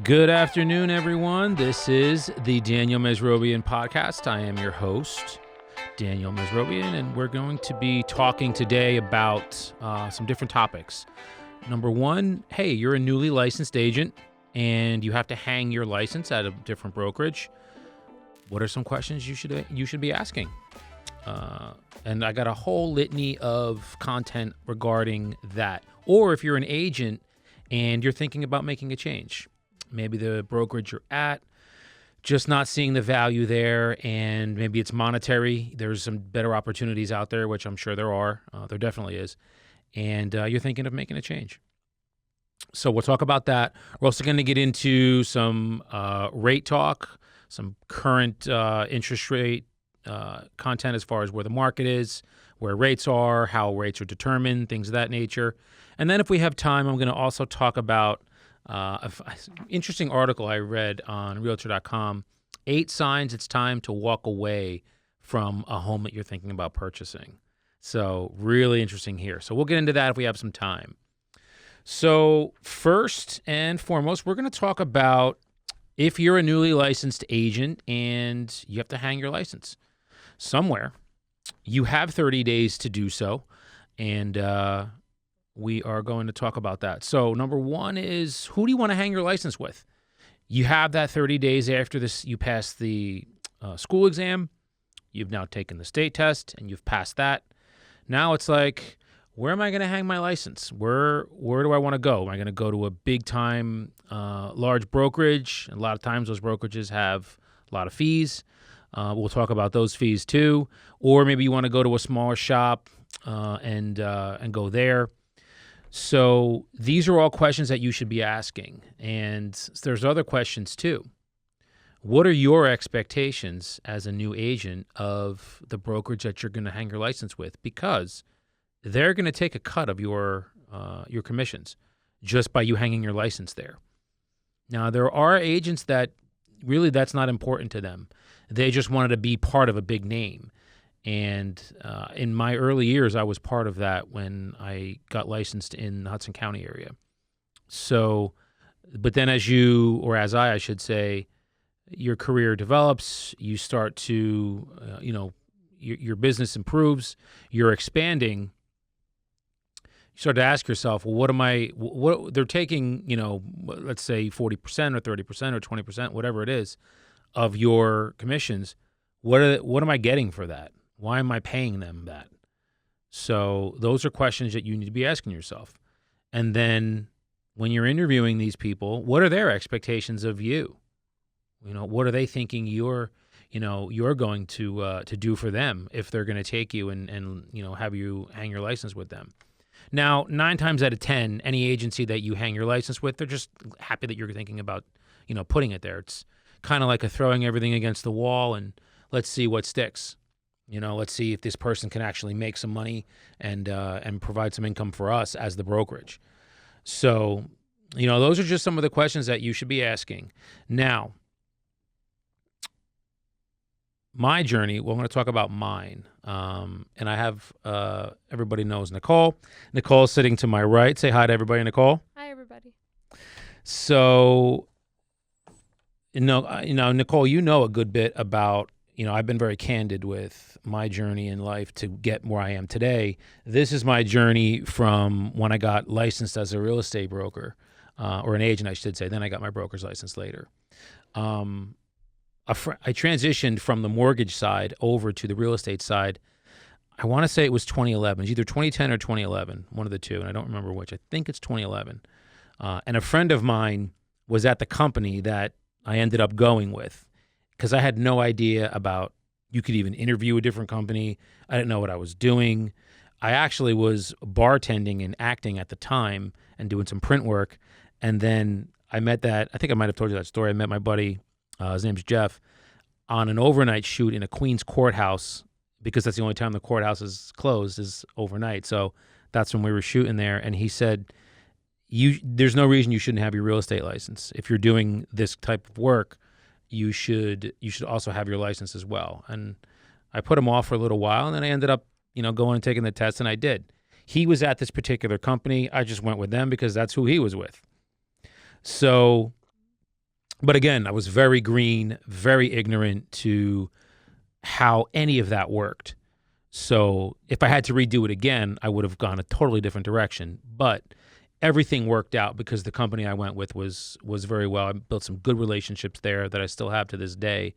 Good afternoon, everyone. This is the Daniel Mesrobian podcast. I am your host, Daniel Mesrobian, and we're going to be talking today about some different topics. Number one, hey, you're a newly licensed agent and you have to hang your license at a different brokerage. What are some questions you should be asking? And I got a whole litany of content regarding that. Or if you're an agent and you're thinking about making a change, maybe the brokerage you're at, just not seeing the value there, and maybe it's monetary. There's some better opportunities out there, which I'm sure there are. There definitely is. And you're thinking of making a change. So we'll talk about that. We're also going to get into some rate talk, some current interest rate content as far as where the market is, where rates are, how rates are determined, things of that nature. And then if we have time, I'm going to also talk about an interesting article I read on Realtor.com, 8 signs it's time to walk away from a home that you're thinking about purchasing. So really interesting here. So we'll get into that if we have some time. So first and foremost, we're going to talk about if you're a newly licensed agent and you have to hang your license somewhere, you have 30 days to do so. And we are going to talk about that. So number one is, who do you want to hang your license with? You have that 30 days after this. You pass the school exam. You've now taken the state test and you've passed that. Now it's like, where am I going to hang my license? Where do I want to go? Am I going to go to a big time, large brokerage? A lot of times those brokerages have a lot of fees. We'll talk about those fees too. Or maybe you want to go to a smaller shop and go there. So these are all questions that you should be asking. And there's other questions too. What are your expectations as a new agent of the brokerage that you're going to hang your license with? Because they're going to take a cut of your commissions just by you hanging your license there. Now, there are agents that really that's not important to them. They just wanted to be part of a big name. And in my early years, I was part of that when I got licensed in the Hudson County area. So, but then as I should say, your career develops, you start to, your business improves, you're expanding. You start to ask yourself, well, what they're taking, let's say 40% or 30% or 20%, whatever it is, of your commissions. What am I getting for that? Why am I paying them that? So those are questions that you need to be asking yourself. And then when you're interviewing these people, what are their expectations of you? What are they thinking you're going to do for them if they're going to take you and have you hang your license with them? Now, 9 times out of 10, any agency that you hang your license with, they're just happy that you're thinking about, putting it there. It's kind of like a throwing everything against the wall and let's see what sticks. Let's see if this person can actually make some money and provide some income for us as the brokerage. So, those are just some of the questions that you should be asking. Now, my journey, well, I'm going to talk about mine. And I have, everybody knows Nicole. Nicole's sitting to my right. Say hi to everybody, Nicole. Hi, everybody. So, Nicole, a good bit about, I've been very candid with my journey in life to get where I am today. This is my journey from when I got licensed as a real estate broker, or an agent, I should say. Then I got my broker's license later. I transitioned from the mortgage side over to the real estate side. I want to say it was 2011. It's either 2010 or 2011, one of the two, and I don't remember which. I think it's 2011. And a friend of mine was at the company that I ended up going with because I had no idea about you could even interview a different company. I didn't know what I was doing. I actually was bartending and acting at the time and doing some print work. And then I think I might have told you that story. I met my buddy, his name's Jeff, on an overnight shoot in a Queens courthouse because that's the only time the courthouse is closed is overnight. So that's when we were shooting there. And he said, there's no reason you shouldn't have your real estate license. If you're doing this type of work, you should also have your license as well. And I put him off for a little while, and then I ended up, going and taking the test, and I did. He was at this particular company. I just went with them because that's who he was with. So But again, I was very green, very ignorant to how any of that worked. So if I had to redo it again, I would have gone a totally different direction. But everything worked out because the company I went with was very well. I built some good relationships there that I still have to this day,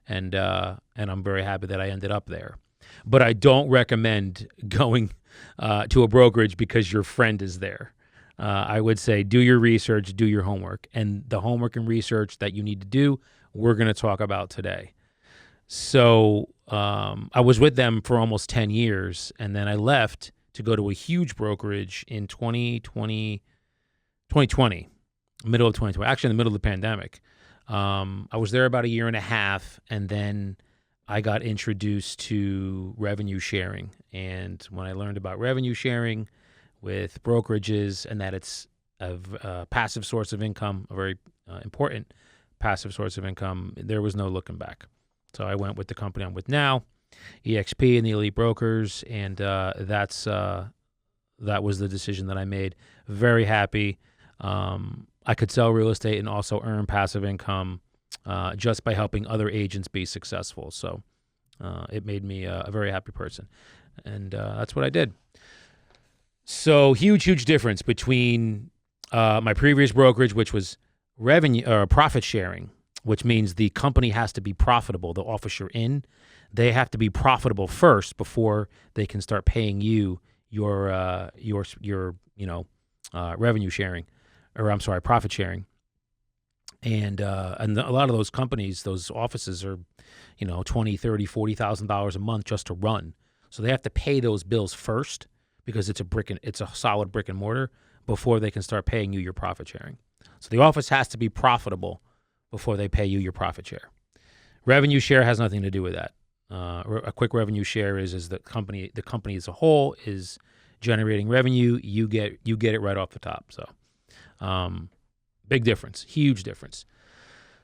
and I'm very happy that I ended up there. But I don't recommend going to a brokerage because your friend is there. I would say do your research, do your homework, and the homework and research that you need to do, we're going to talk about today. So I was with them for almost 10 years, and then I left to go to a huge brokerage in 2020, middle of 2020, actually in the middle of the pandemic. I was there about a year and a half, and then I got introduced to revenue sharing. And when I learned about revenue sharing with brokerages and that it's a passive source of income, a very important passive source of income, there was no looking back. So I went with the company I'm with now, EXP and the Elite Brokers, and that was the decision that I made. Very happy. I could sell real estate and also earn passive income just by helping other agents be successful. So it made me a very happy person, and that's what I did. So huge difference between my previous brokerage, which was revenue or profit sharing, which means the company has to be profitable. The office you're in, they have to be profitable first before they can start paying you your revenue sharing, or I'm sorry, profit sharing. And a lot of those companies, those offices are, $20,000, $30,000, $40,000 a month just to run. So they have to pay those bills first because it's a solid brick and mortar before they can start paying you your profit sharing. So the office has to be profitable before they pay you your profit share. Revenue share has nothing to do with that. A quick revenue share is the company as a whole is generating revenue. You get it right off the top. So big difference, huge difference.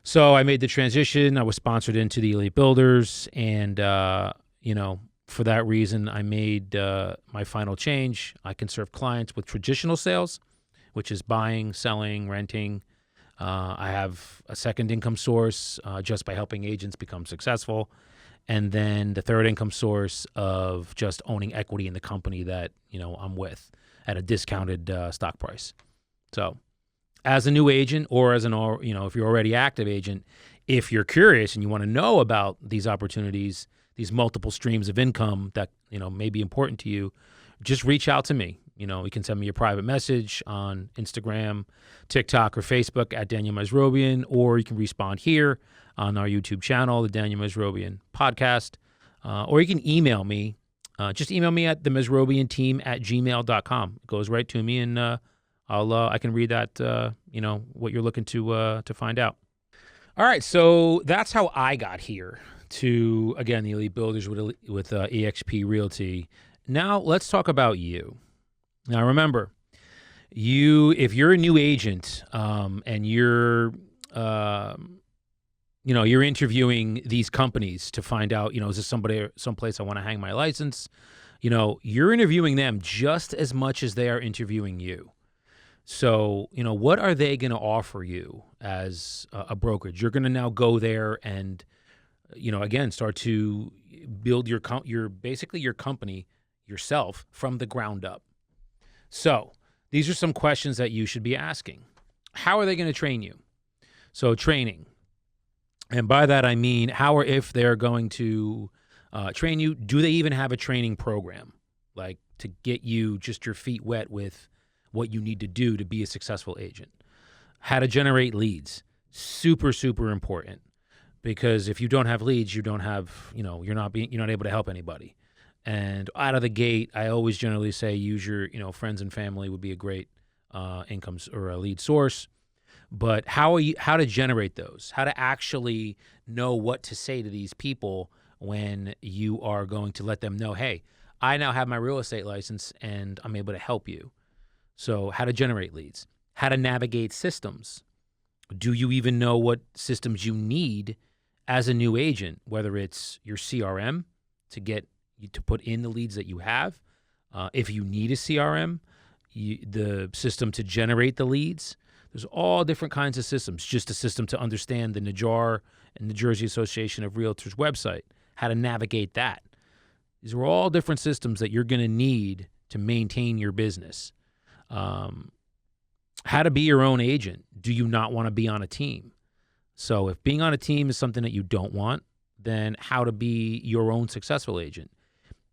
So I made the transition. I was sponsored into the Elite Builders, and for that reason, I made my final change. I can serve clients with traditional sales, which is buying, selling, renting. I have a second income source just by helping agents become successful. And then the third income source of just owning equity in the company that, I'm with at a discounted stock price. So as a new agent or as if you're already active agent, if you're curious and you want to know about these opportunities, these multiple streams of income that, may be important to you, just reach out to me. You can send me a private message on Instagram, TikTok, or Facebook at Daniel Mesrobian, or you can respond here on our YouTube channel, the Daniel Mesrobian Podcast, or you can email me. Just email me at themesrobianteam@gmail.com. It goes right to me, and I can read that, what you're looking to find out. All right, so that's how I got here to, again, the Elite Builders with EXP Realty. Now let's talk about you. Now, remember, if you're a new agent and you're interviewing these companies to find out, is this someplace I want to hang my license? You're interviewing them just as much as they are interviewing you. So, what are they going to offer you as a brokerage? You're going to now go there and, again, start to build your company yourself from the ground up. So these are some questions that you should be asking. How are they going to train you? So training. And by that, I mean, if they're going to train you, do they even have a training program? Like to get you just your feet wet with what you need to do to be a successful agent. How to generate leads. Super, super important. Because if you don't have leads, you don't have, you're not able to help anybody. And out of the gate, I always generally say use your, friends and family would be a great income or a lead source. But how to generate those, how to actually know what to say to these people when you are going to let them know, hey, I now have my real estate license and I'm able to help you. So how to generate leads, how to navigate systems. Do you even know what systems you need as a new agent, whether it's your CRM to put in the leads that you have. If you need a CRM, the system to generate the leads, There's all different kinds of systems. Just a system to understand the NAJAR and the Jersey Association of Realtors website, how to navigate that. These are all different systems that you're going to need to maintain your business. How to be your own agent. Do you not want to be on a team? So if being on a team is something that you don't want, then how to be your own successful agent.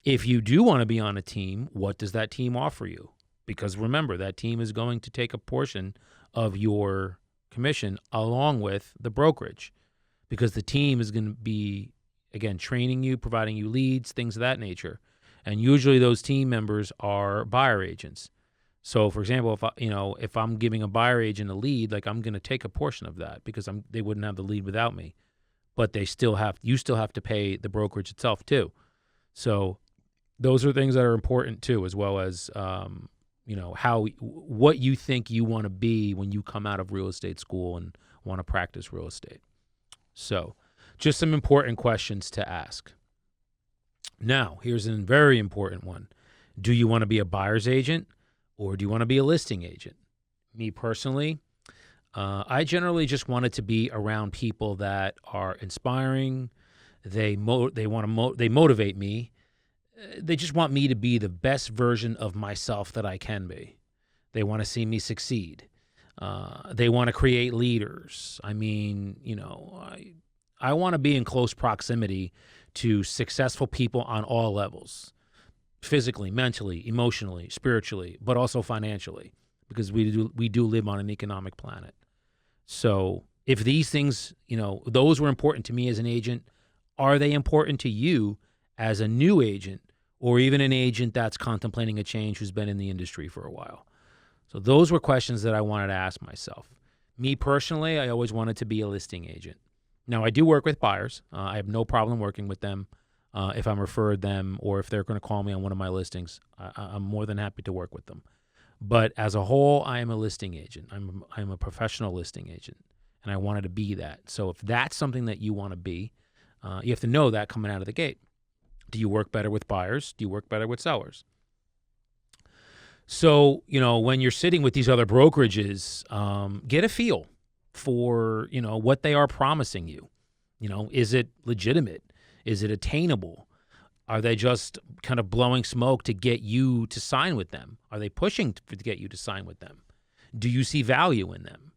If you do want to be on a team, what does that team offer you? Because remember, that team is going to take a portion of your commission along with the brokerage, because the team is going to be, again, training you, providing you leads, things of that nature. And usually those team members are buyer agents. So, for example, if I'm giving a buyer agent a lead, like, I'm going to take a portion of that because they wouldn't have the lead without me. But you still have to pay the brokerage itself too. So those are things that are important too, as well as what you think you want to be when you come out of real estate school and want to practice real estate. So just some important questions to ask. Now, here's a very important one. Do you want to be a buyer's agent or do you want to be a listing agent? Me personally, I generally just wanted to be around people that are inspiring. They motivate me. They just want me to be the best version of myself that I can be. They want to see me succeed. They want to create leaders. I mean, I want to be in close proximity to successful people on all levels, physically, mentally, emotionally, spiritually, but also financially, because we do live on an economic planet. So if these things, those were important to me as an agent, are they important to you as a new agent or even an agent that's contemplating a change who's been in the industry for a while? So those were questions that I wanted to ask myself. Me personally, I always wanted to be a listing agent. Now, I do work with buyers. I have no problem working with them if I'm referred them or if they're going to call me on one of my listings. I'm more than happy to work with them. But as a whole, I am a listing agent. I'm a professional listing agent, and I wanted to be that. So if that's something that you want to be, you have to know that coming out of the gate. Do you work better with buyers? Do you work better with sellers? So, when you're sitting with these other brokerages, get a feel for, what they are promising you. Is it legitimate? Is it attainable? Are they just kind of blowing smoke to get you to sign with them? Are they pushing to get you to sign with them? Do you see value in them?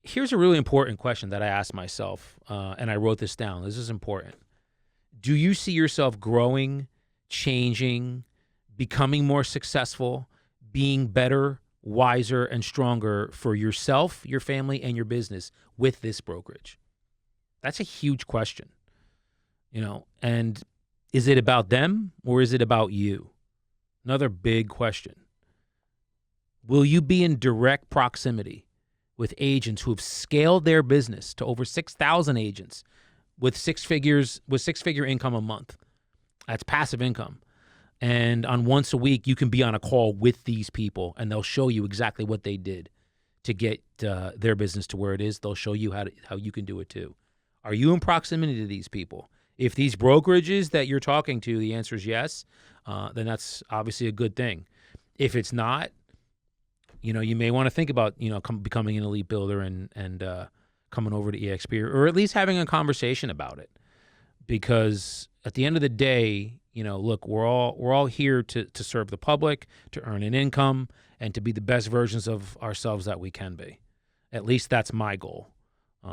Here's a really important question that I asked myself, and I wrote this down. This is important. Do you see yourself growing, changing, becoming more successful, being better, wiser, and stronger for yourself, your family, and your business with this brokerage? That's a huge question, and is it about them or is it about you? Another big question. Will you be in direct proximity with agents who have scaled their business to over 6,000 agents with six-figure income a month? That's passive income. And on once a week, you can be on a call with these people, and they'll show you exactly what they did to get their business to where it is. They'll show you how you can do it too. Are you in proximity to these people? If these brokerages that you're talking to, the answer is yes, then that's obviously a good thing. If it's not, you may want to think about, becoming an elite builder and coming over to eXp, or at least having a conversation about it. Because at the end of the day, look, we're all here to serve the public, to earn an income, and to be the best versions of ourselves that we can be. At least that's my goal.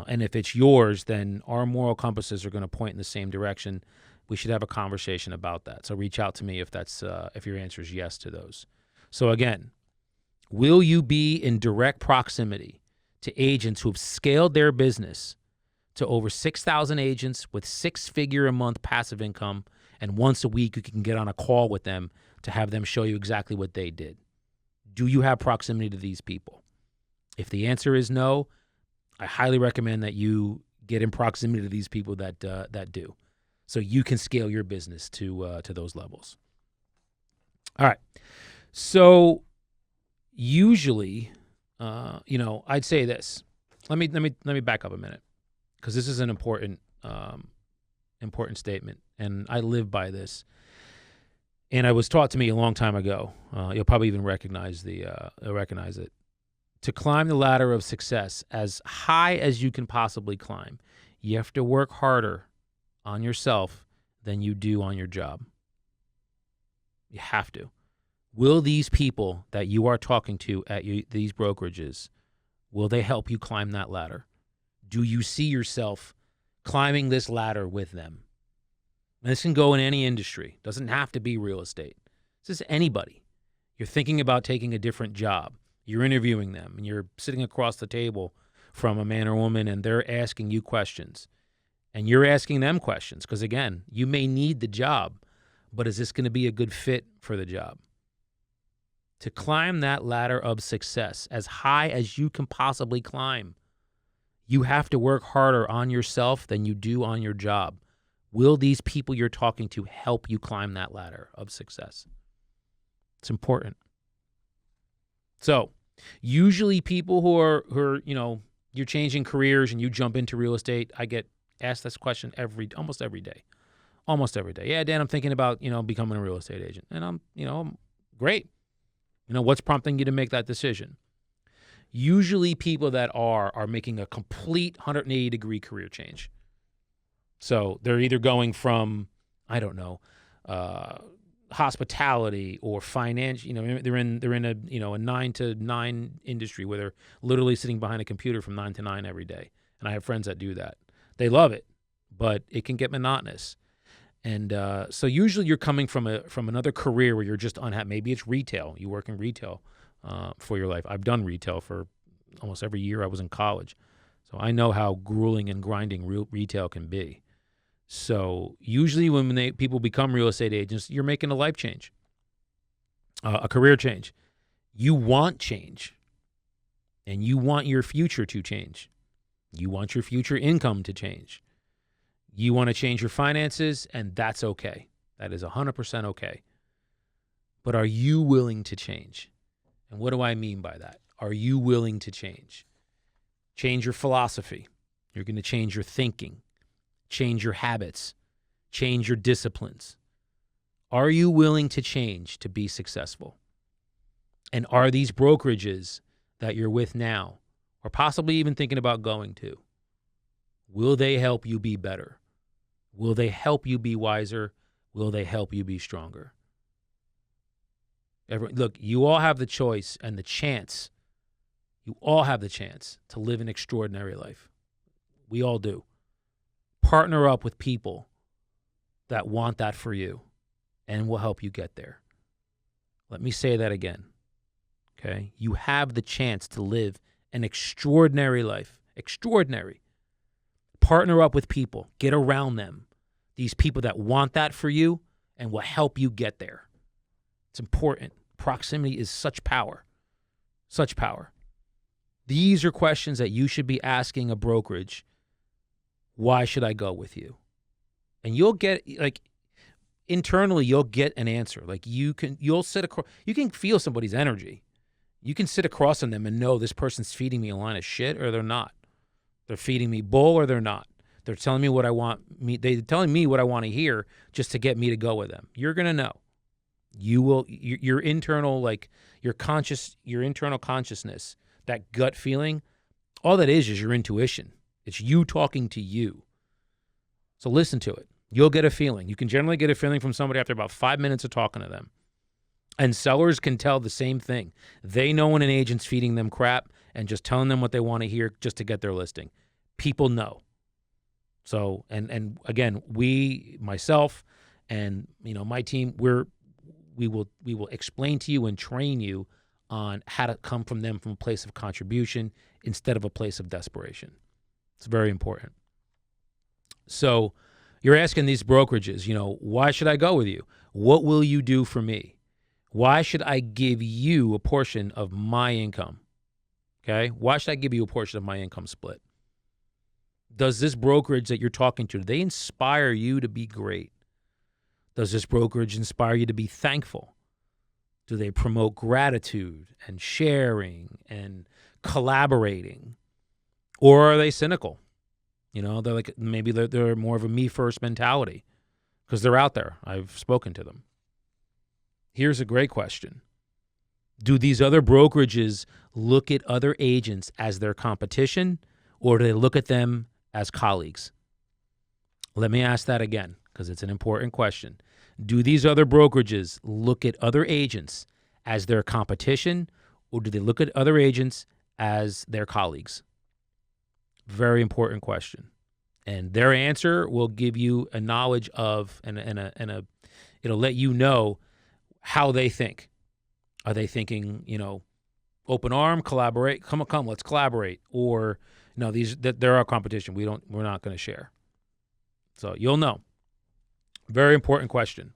And if it's yours, then our moral compasses are going to point in the same direction. We should have a conversation about that. So reach out to me if your answer is yes to those. So again, will you be in direct proximity to agents who have scaled their business to over 6,000 agents with six-figure a month passive income, and once a week you can get on a call with them to have them show you exactly what they did? Do you have proximity to these people? If the answer is no, I highly recommend that you get in proximity to these people that do, so you can scale your business to those levels. All right. So usually, I'd say this. Let me back up a minute, because this is an important statement, and I live by this. And it was taught to me a long time ago. You'll probably even recognize it. To climb the ladder of success as high as you can possibly climb, you have to work harder on yourself than you do on your job. You have to. Will these people that you are talking to at these brokerages, will they help you climb that ladder? Do you see yourself climbing this ladder with them? And this can go in any industry. It doesn't have to be real estate. This is anybody. You're thinking about taking a different job. You're interviewing them, and you're sitting across the table from a man or woman, and they're asking you questions. And you're asking them questions because, again, you may need the job, but is this going to be a good fit for the job? To climb that ladder of success as high as you can possibly climb, you have to work harder on yourself than you do on your job. Will these people you're talking to help you climb that ladder of success? It's important. So, usually people who are you're changing careers and you jump into real estate, I get asked this question almost every day. Yeah, Dan, I'm thinking about, becoming a real estate agent. And I'm great. What's prompting you to make that decision? Usually people that are making a complete 180-degree career change. So they're either going from, hospitality or finance. They're in a 9 to 9 industry where they're literally sitting behind a computer from 9 to 9 every day. And I have friends that do that. They love it, but it can get monotonous. And so usually you're coming from another career where you're just unhappy. Maybe it's retail. You work in retail for your life. I've done retail for almost every year I was in college. So I know how grueling and grinding retail can be. So usually when people become real estate agents, you're making a life change, a career change. You want change, and you want your future to change. You want your future income to change. You want to change your finances, and that's okay. That is 100% okay. But are you willing to change? And what do I mean by that? Are you willing to change? Change your philosophy. You're going to change your thinking. Change your habits, change your disciplines. Are you willing to change to be successful? And are these brokerages that you're with now, or possibly even thinking about going to, will they help you be better? Will they help you be wiser? Will they help you be stronger? Look, you all have the choice and the chance. You all have the chance to live an extraordinary life. We all do. Partner up with people that want that for you and will help you get there. Let me say that again, okay? You have the chance to live an extraordinary life, extraordinary. Partner up with people, get around them, these people that want that for you and will help you get there. It's important. Proximity is such power, such power. These are questions that you should be asking a brokerage. Why should I go with you? And you'll get, internally, you'll get an answer. You'll sit across, you can feel somebody's energy. You can sit across from them and know this person's feeding me a line of shit or they're not. They're feeding me bull or they're not. They're telling me what I want. They're telling me what I want to hear just to get me to go with them. You're going to know. You will, your internal, your internal consciousness, that gut feeling, all that is your intuition. It's you talking to you. So listen to it. You'll get a feeling. You can generally get a feeling from somebody after about 5 minutes of talking to them. And sellers can tell the same thing. They know when an agent's feeding them crap and just telling them what they want to hear just to get their listing. People know. So, and again, myself and, my team, we will explain to you and train you on how to come from them from a place of contribution instead of a place of desperation. It's very important. So you're asking these brokerages, why should I go with you? What will you do for me? Why should I give you a portion of my income? Okay? Why should I give you a portion of my income split? Does this brokerage that you're talking to, do they inspire you to be great? Does this brokerage inspire you to be thankful? Do they promote gratitude and sharing and collaborating? Or are they cynical? They're maybe they're more of a me first mentality because they're out there. I've spoken to them. Here's a great question. Do these other brokerages look at other agents as their competition, or do they look at them as colleagues? Let me ask that again, because it's an important question. Do these other brokerages look at other agents as their competition, or do they look at other agents as their colleagues? Very important question. And their answer will give you a knowledge of, and it'll let you know how they think. Are they thinking, open arm, collaborate, come, let's collaborate, or no, they're our competition. We're not going to share. So you'll know. Very important question.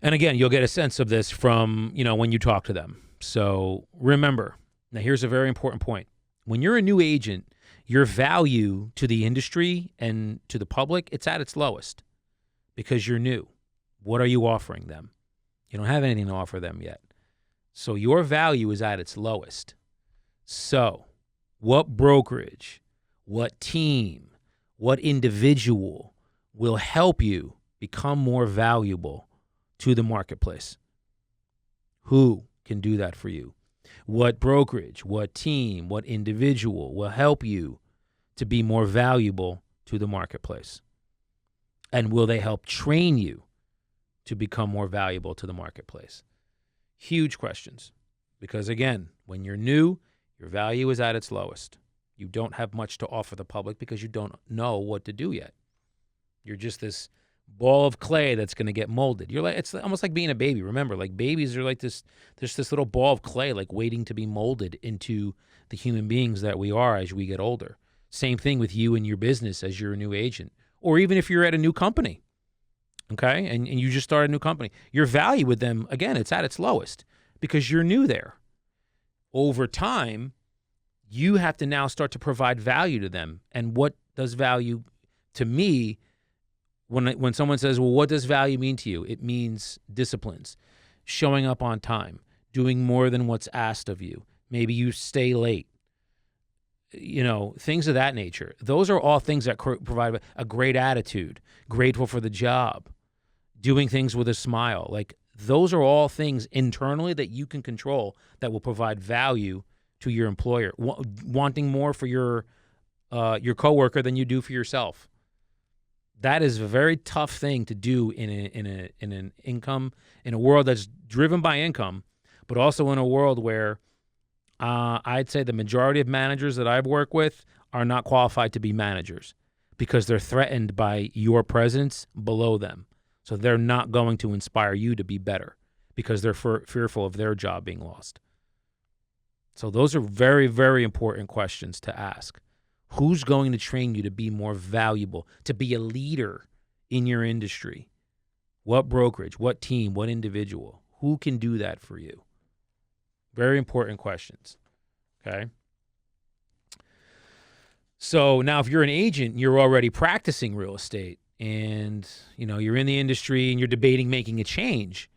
And again, you'll get a sense of this from, when you talk to them. So remember, now here's a very important point. When you're a new agent, your value to the industry and to the public, it's at its lowest because you're new. What are you offering them? You don't have anything to offer them yet. So your value is at its lowest. So what brokerage, what team, what individual will help you become more valuable to the marketplace? Who can do that for you? What brokerage, what team, what individual will help you to be more valuable to the marketplace? And will they help train you to become more valuable to the marketplace? Huge questions. Because again, when you're new, your value is at its lowest. You don't have much to offer the public because you don't know what to do yet. You're just this ball of clay that's going to get molded. It's almost like being a baby. Remember, like babies are like this little ball of clay, like waiting to be molded into the human beings that we are as we get older. Same thing with you and your business as you're a new agent, or even if you're at a new company, okay, and you just started a new company. Your value with them, again, it's at its lowest because you're new there. Over time, you have to now start to provide value to them. And what does value to me? When someone says, well, what does value mean to you? It means disciplines, showing up on time, doing more than what's asked of you. Maybe you stay late, things of that nature. Those are all things that provide a great attitude, grateful for the job, doing things with a smile. Like those are all things internally that you can control that will provide value to your employer, wanting more for your coworker than you do for yourself. That is a very tough thing to do in a world that's driven by income, but also in a world where I'd say the majority of managers that I've worked with are not qualified to be managers because they're threatened by your presence below them. So they're not going to inspire you to be better because they're fearful of their job being lost. So those are very, very important questions to ask. Who's going to train you to be more valuable, to be a leader in your industry? What brokerage, what team, what individual? Who can do that for you? Very important questions, okay? So now if you're an agent, you're already practicing real estate and, you're in the industry and you're debating making a change,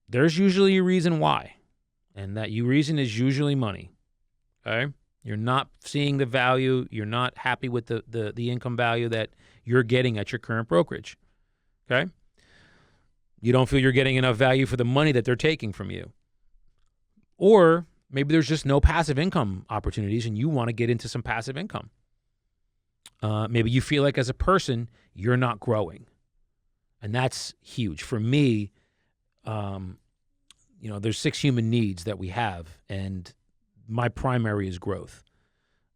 there's usually a reason why. And that reason is usually money, okay? You're not seeing the value. You're not happy with the income value that you're getting at your current brokerage, okay? You don't feel you're getting enough value for the money that they're taking from you. Or maybe there's just no passive income opportunities and you want to get into some passive income. Maybe you feel like as a person, you're not growing. And that's huge. For me, there's 6 human needs that we have, and my primary is growth.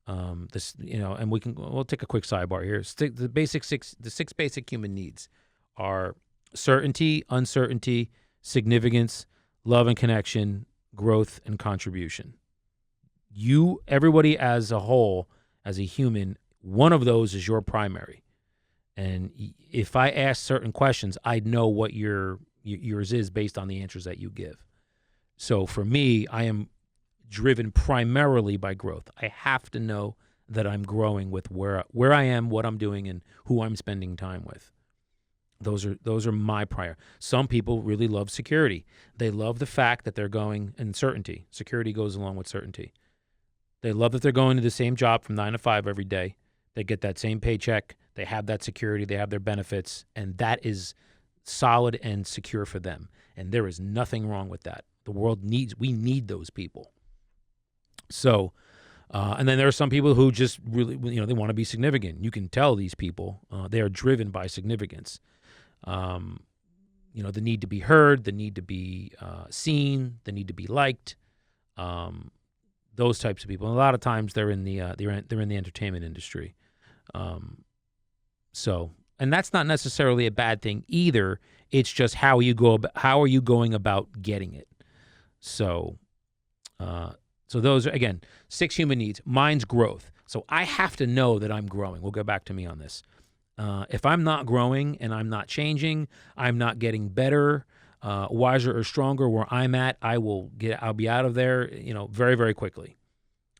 And we'll take a quick sidebar here. The 6 basic human needs are certainty, uncertainty, significance, love and connection, growth and contribution. Everybody as a whole, as a human, one of those is your primary. And if I ask certain questions, I'd know what yours is based on the answers that you give. So for me, I am driven primarily by growth. I have to know that I'm growing with where I am, what I'm doing, and who I'm spending time with. Those are my prior. Some people really love security. They love the fact that they're going, and certainty. Security goes along with certainty. They love that they're going to the same job from 9 to 5 every day. They get that same paycheck. They have that security. They have their benefits, and that is solid and secure for them. And there is nothing wrong with that. The world we need those people. So, and then there are some people who just really, they want to be significant. You can tell these people, they are driven by significance. The need to be heard, the need to be seen, the need to be liked. Those types of people. And a lot of times they're in the entertainment industry. And that's not necessarily a bad thing either. It's just how are you going about getting it? So those are, again, 6 human needs. Mine's growth. So I have to know that I'm growing. We'll go back to me on this. If I'm not growing and I'm not changing, I'm not getting better, wiser or stronger where I'm at, I'll be out of there, very, very quickly.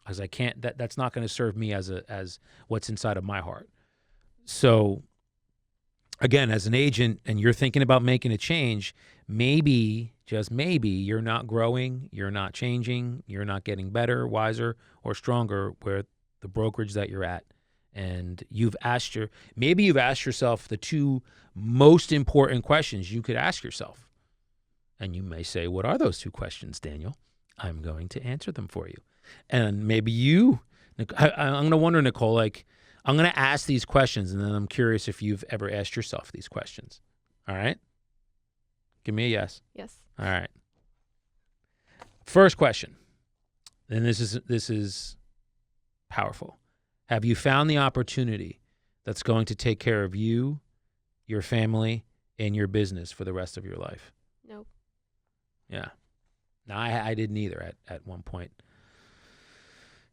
Because I can't, that's not going to serve me as what's inside of my heart. So again, as an agent and you're thinking about making a change, maybe, just maybe, you're not growing, you're not changing, you're not getting better, wiser, or stronger where the brokerage that you're at. And maybe you've asked yourself the 2 most important questions you could ask yourself. And you may say, what are those 2 questions, Daniel? I'm going to answer them for you. And maybe I'm going to wonder, Nicole, I'm going to ask these questions, and then I'm curious if you've ever asked yourself these questions. All right? Give me a yes. Yes. All right. First question, and this is powerful. Have you found the opportunity that's going to take care of you, your family, and your business for the rest of your life? Nope. Yeah. No, I didn't either at one point.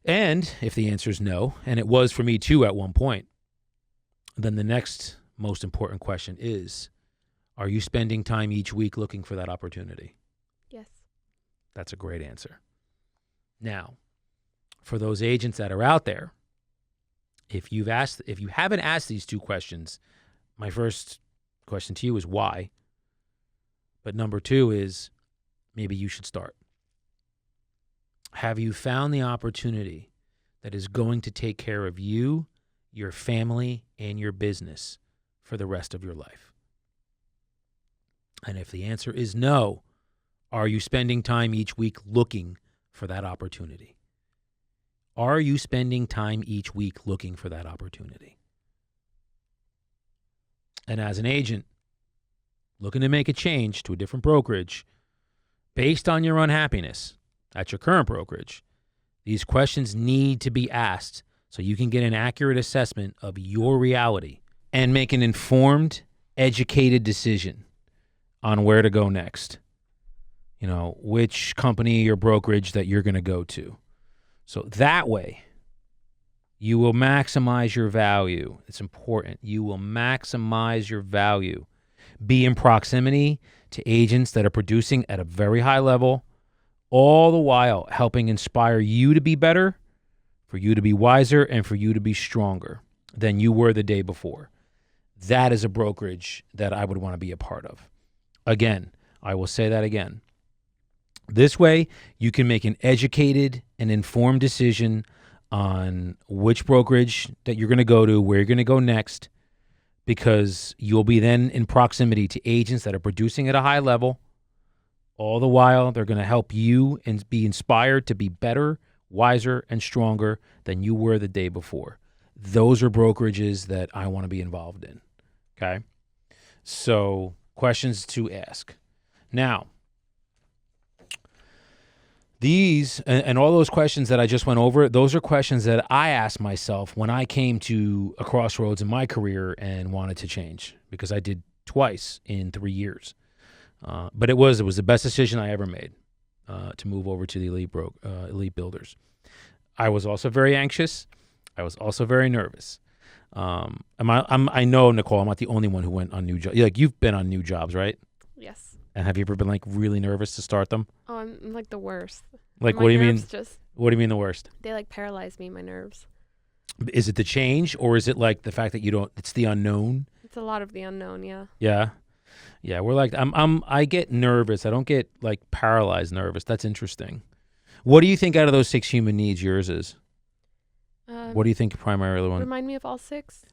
And if the answer is no, and it was for me too at one point, then the next most important question is, are you spending time each week looking for that opportunity? Yes. That's a great answer. Now, for those agents that are out there, if you haven't asked these 2 questions, my first question to you is why? But number 2 is maybe you should start. Have you found the opportunity that is going to take care of you, your family, and your business for the rest of your life? And if the answer is no, are you spending time each week looking for that opportunity? Are you spending time each week looking for that opportunity? And as an agent looking to make a change to a different brokerage based on your unhappiness at your current brokerage, these questions need to be asked so you can get an accurate assessment of your reality and make an informed, educated decision on where to go next. Which company or brokerage that you're going to go to. So that way, you will maximize your value. It's important. You will maximize your value. Be in proximity to agents that are producing at a very high level, all the while helping inspire you to be better, for you to be wiser, and for you to be stronger than you were the day before. That is a brokerage that I would want to be a part of. Again, I will say that again. This way, you can make an educated and informed decision on which brokerage that you're going to go to, where you're going to go next, because you'll be then in proximity to agents that are producing at a high level. All the while, they're going to help you and be inspired to be better, wiser, and stronger than you were the day before. Those are brokerages that I want to be involved in. Okay? So, questions to ask. Now, these and all those questions that I just went over, those are questions that I asked myself when I came to a crossroads in my career and wanted to change, because I did twice in 3 years. But it was the best decision I ever made to move over to the elite builders. I was also very anxious. I was also very nervous. I know, Nicole, I'm not the only one who went on new jobs. You've been on new jobs, right? Yes. And have you ever been really nervous to start them? Oh, I'm the worst. What My do you mean? Just, what do you mean the worst? They paralyze me, my nerves. Is it the change, or is it the fact that it's the unknown? It's a lot of the unknown, yeah. Yeah. Yeah, we're I get nervous. I don't get paralyzed nervous. That's interesting. What do you think out of those 6 human needs yours is? What do you think primarily one? Remind me of all 6.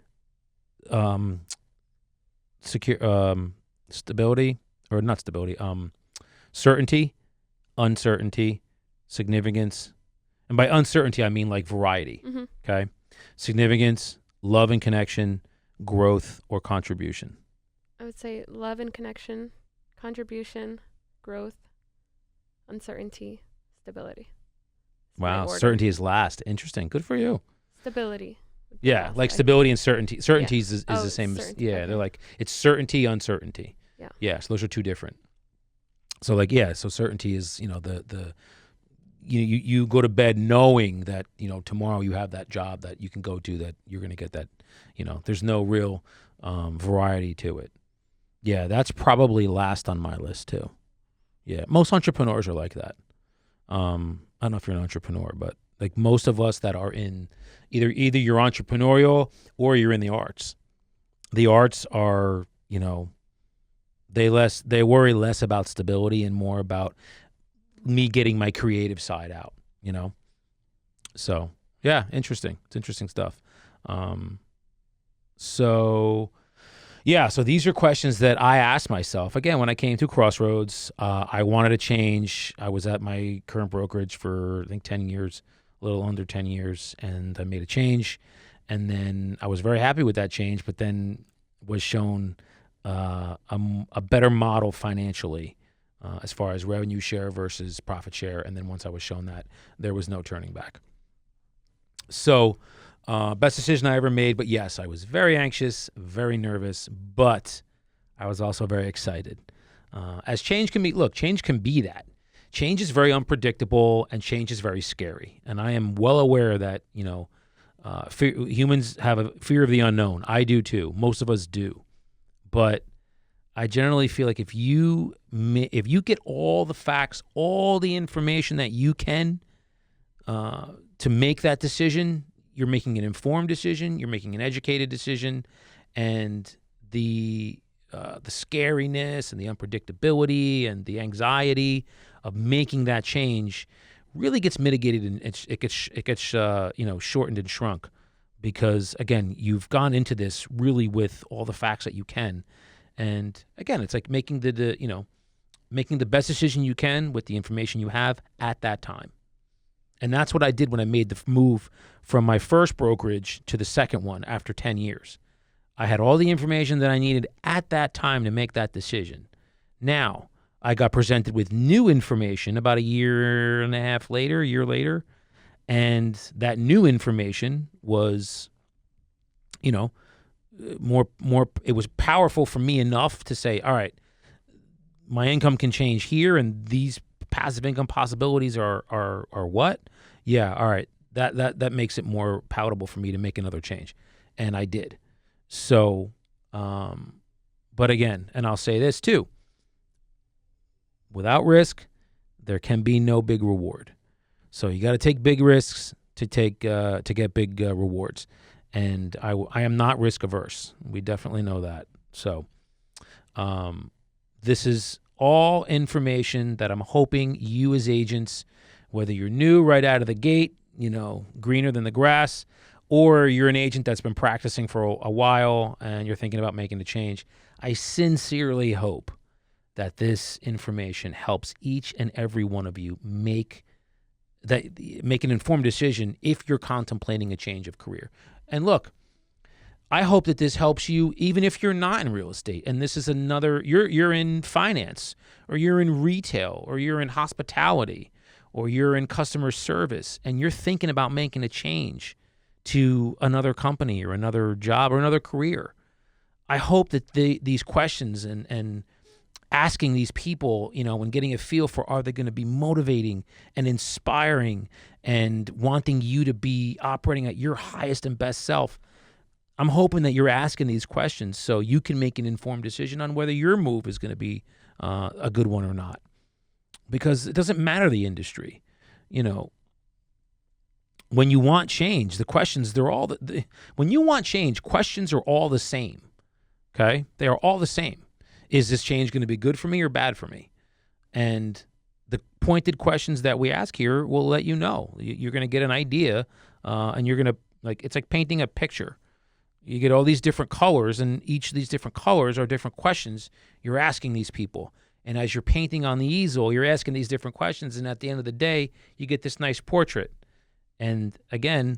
Stability, or not stability. Certainty, uncertainty, significance. And by uncertainty, I mean like variety. Mm-hmm. Okay. Significance, love and connection, growth, or contribution. I would say love and connection, contribution, growth, uncertainty, stability. It's my Wow. order. Certainty is last. Interesting. Good for you. Stability. would be Yeah. last, Like I- stability and certainty. Certainty is Oh, the same as, certainty, yeah. okay. They're like, it's certainty, uncertainty. Yeah. Yeah. So those are two different. So like, yeah. So certainty is, you go to bed knowing that, tomorrow you have that job that you can go to, that you're going to get that, there's no real variety to it. Yeah, that's probably last on my list too. Yeah, most entrepreneurs are like that. I don't know if you're an entrepreneur, but like most of us that are in either you're entrepreneurial or you're in the arts. The arts are, they worry less about stability and more about me getting my creative side out, So, yeah, interesting. It's interesting stuff. So these are questions that I asked myself. Again, when I came to Crossroads, I wanted to change. I was at my current brokerage for, I think, 10 years, a little under 10 years, and I made a change. And then I was very happy with that change, but then was shown a better model financially as far as revenue share versus profit share. And then once I was shown that, there was no turning back. So best decision I ever made. But yes, I was very anxious, very nervous, but I was also very excited. As change can be, change can be that. Change is very unpredictable and change is very scary. And I am well aware that, humans have a fear of the unknown. I do too. Most of us do. But I generally feel like if you get all the facts, all the information that you can to make that decision, you're making an informed decision, you're making an educated decision, and the scariness and the unpredictability and the anxiety of making that change really gets mitigated, and it gets shortened and shrunk, because again, you've gone into this really with all the facts that you can. And again, it's like making the best decision you can with the information you have at that time. And that's what I did when I made the move from my first brokerage to the second one after 10 years. I had all the information that I needed at that time to make that decision. Now, I got presented with new information about a year later, and that new information was, more, it was powerful for me enough to say, all right, my income can change here, and these passive income possibilities are what? Yeah, all right. That makes it more palatable for me to make another change. And I did. So, but again, and I'll say this too, without risk, there can be no big reward. So you got to take big risks to get big rewards. And I am not risk averse. We definitely know that. So this is all information that I'm hoping you as agents, whether you're new right out of the gate, greener than the grass, or you're an agent that's been practicing for a while and you're thinking about making a change, I sincerely hope that this information helps each and every one of you make an informed decision if you're contemplating a change of career. And look, I hope that this helps you even if you're not in real estate. And this is you're in finance, or you're in retail, or you're in hospitality, or you're in customer service, and you're thinking about making a change to another company or another job or another career. I hope that these questions and asking these people, and getting a feel for, are they going to be motivating and inspiring and wanting you to be operating at your highest and best self. I'm hoping that you're asking these questions so you can make an informed decision on whether your move is going to be a good one or not. Because it doesn't matter the industry. When you want change, the questions, when you want change, questions are all the same. Okay? They are all the same. Is this change going to be good for me or bad for me? And the pointed questions that we ask here will let you know. You're going to get an idea, and you're going to, it's like painting a picture. You get all these different colors, and each of these different colors are different questions you're asking these people. And as you're painting on the easel, you're asking these different questions. And at the end of the day, you get this nice portrait. And again,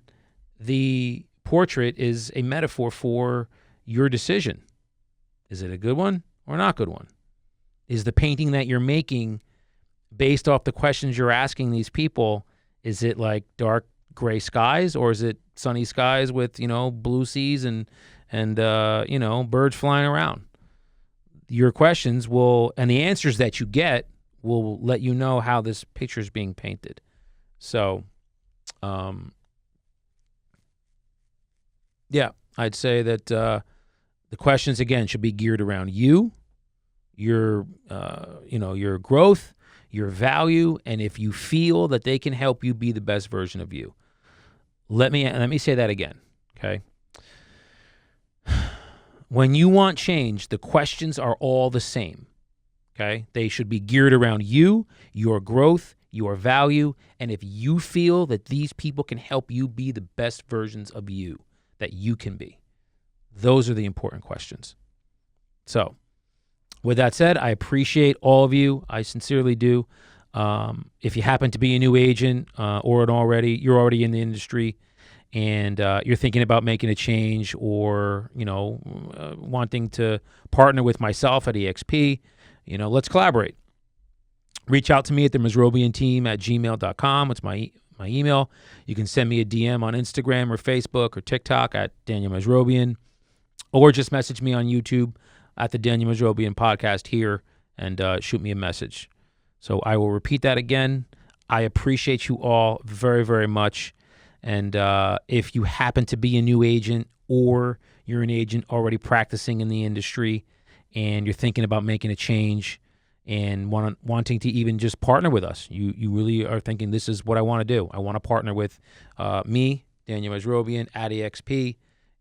the portrait is a metaphor for your decision. Is it a good one or not good one? Is the painting that you're making based off the questions you're asking these people, is it like dark gray skies, or is it sunny skies with, blue seas and birds flying around? Your questions and the answers that you get will let you know how this picture is being painted. So, I'd say that the questions, again, should be geared around you, your growth, your value, and if you feel that they can help you be the best version of you. Let me say that again, okay? When you want change, the questions are all the same, okay? They should be geared around you, your growth, your value, and if you feel that these people can help you be the best versions of you that you can be. Those are the important questions. So, with that said, I appreciate all of you. I sincerely do. If you happen to be a new agent you're already in the industry and you're thinking about making a change or, wanting to partner with myself at EXP, let's collaborate. Reach out to me at the MazrobianTeam@gmail.com. It's my email. You can send me a DM on Instagram or Facebook or TikTok at Daniel Mazrobian, or just message me on YouTube at the Daniel Mazrobian Podcast here and shoot me a message. So I will repeat that again. I appreciate you all very, very much. And if you happen to be a new agent or you're an agent already practicing in the industry and you're thinking about making a change and wanting to even just partner with us, you really are thinking, this is what I want to do. I want to partner with me, Daniel Mazrobian, at EXP.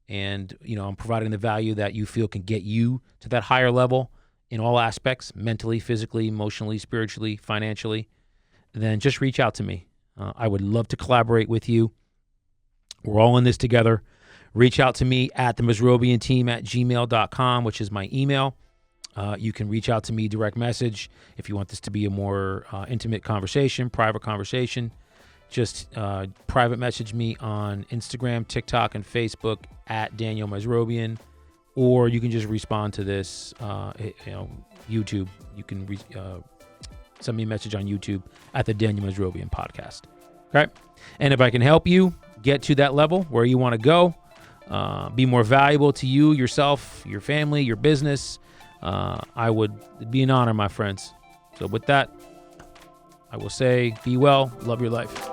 And, I'm providing the value that you feel can get you to that higher level in all aspects, mentally, physically, emotionally, spiritually, financially. Then just reach out to me. I would love to collaborate with you. We're all in this together. Reach out to me at the MazrobianTeam@gmail.com, which is my email. You can reach out to me direct message if you want this to be a more intimate conversation, private conversation. Just private message me on Instagram, TikTok, and Facebook at Daniel Mazrobian, or you can just respond to this, YouTube. You can send me a message on YouTube at the Daniel Mazrobian Podcast. Okay, and if I can help you get to that level where you want to go, be more valuable to you, yourself, your family, your business, it'd be an honor, my friends. So with that, I will say, be well, love your life.